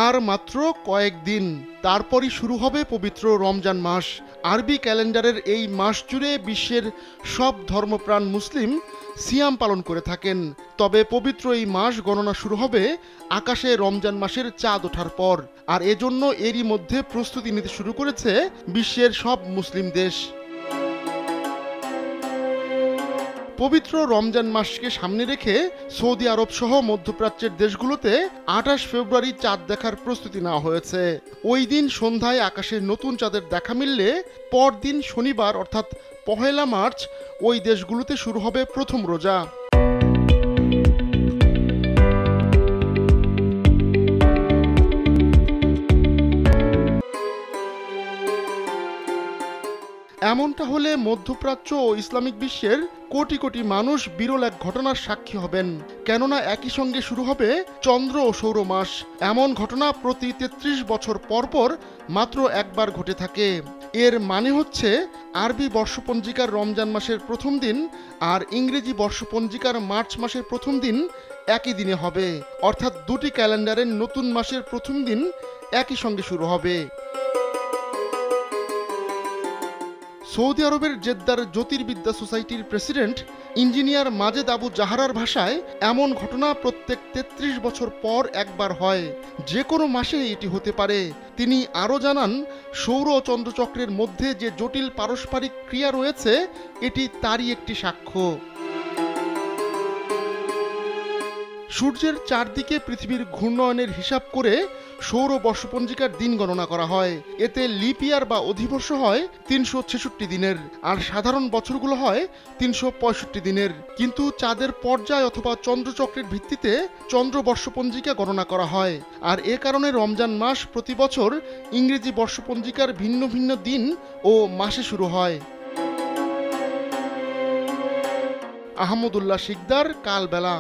আর মাত্র কয়েকদিন, তারপরই শুরু হবে পবিত্র রমজান মাস। আরবি ক্যালেন্ডারের এই মাস জুড়ে বিশ্বের সব ধর্মপ্রাণ মুসলিম সিয়াম পালন করে থাকেন। তবে পবিত্র এই মাস গণনা শুরু হবে আকাশে রমজান মাসের চাঁদ ওঠার পর, আর এজন্য এরই মধ্যে প্রস্তুতি নিতে শুরু করেছে বিশ্বের সব মুসলিম দেশ। পবিত্র রমজান মাসকে সামনে রেখে সৌদি আরব সহ মধ্যপ্রাচ্যের দেশগুলোতে 28 ফেব্রুয়ারি চাঁদ দেখার প্রস্তুতি নেওয়া হয়েছে। ওই দিন সন্ধ্যায় আকাশে নতুন চাঁদের দেখা মিললে পরদিন শনিবার অর্থাৎ 1 মার্চ ওই দেশগুলোতে শুরু হবে প্রথম রোজা। এমনটা হলে মধ্যপ্রাচ্য ও ইসলামিক বিশ্বের কোটি কোটি মানুষ বিরল এক ঘটনার সাক্ষী হবেন, কেননা একই সঙ্গে শুরু হবে চন্দ্র ও সৌর মাস। এমন ঘটনা প্রতি 33 বছর পর পর মাত্র একবার ঘটে থাকে। এর মানে হচ্ছে আরবি বর্ষপঞ্জিকার রমজান মাসের প্রথম দিন আর ইংরেজি বর্ষপঞ্জিকার মার্চ মাসের প্রথম দিন একই দিনে হবে, অর্থাৎ দুটি ক্যালেন্ডারের নতুন মাসের প্রথম দিন একই সঙ্গে শুরু হবে। সৌদি আরবের জেদ্দার জ্যোতির্বিদ্যা সোসাইটির প্রেসিডেন্ট ইঞ্জিনিয়ার মাজেদ আবু জাহারার ভাষায় এমন ঘটনা প্রত্যেক 33 বছর পর একবার হয়, যে কোনো মাসে এটি হতে পারে। তিনি আরও জানান, সৌর ও চন্দ্রচক্রের মধ্যে যে জটিল পারস্পরিক ক্রিয়া রয়েছে এটি তারই একটি সাক্ষ্য। সূর্যের চারদিকে পৃথিবীর ঘূর্ণয়নের হিসাব করে সৌর বর্ষপঞ্জিকার দিন গণনা করা হয়। এতে লিপ ইয়ার বা অধিবর্ষ হয় 366 দিনের, আর সাধারণ বছরগুলো হয় 365 দিনের। কিন্তু চাঁদের পর্যায় অথবা চন্দ্রচক্রের ভিত্তিতে চন্দ্র বর্ষপঞ্জিকা গণনা করা হয়, আর এ কারণে রমজান মাস প্রতি বছর ইংরেজি বর্ষপঞ্জিকার ভিন্ন ভিন্ন দিন ও মাসে শুরু হয়। আহমদুল্লাহ শিকদার, কালবেলা।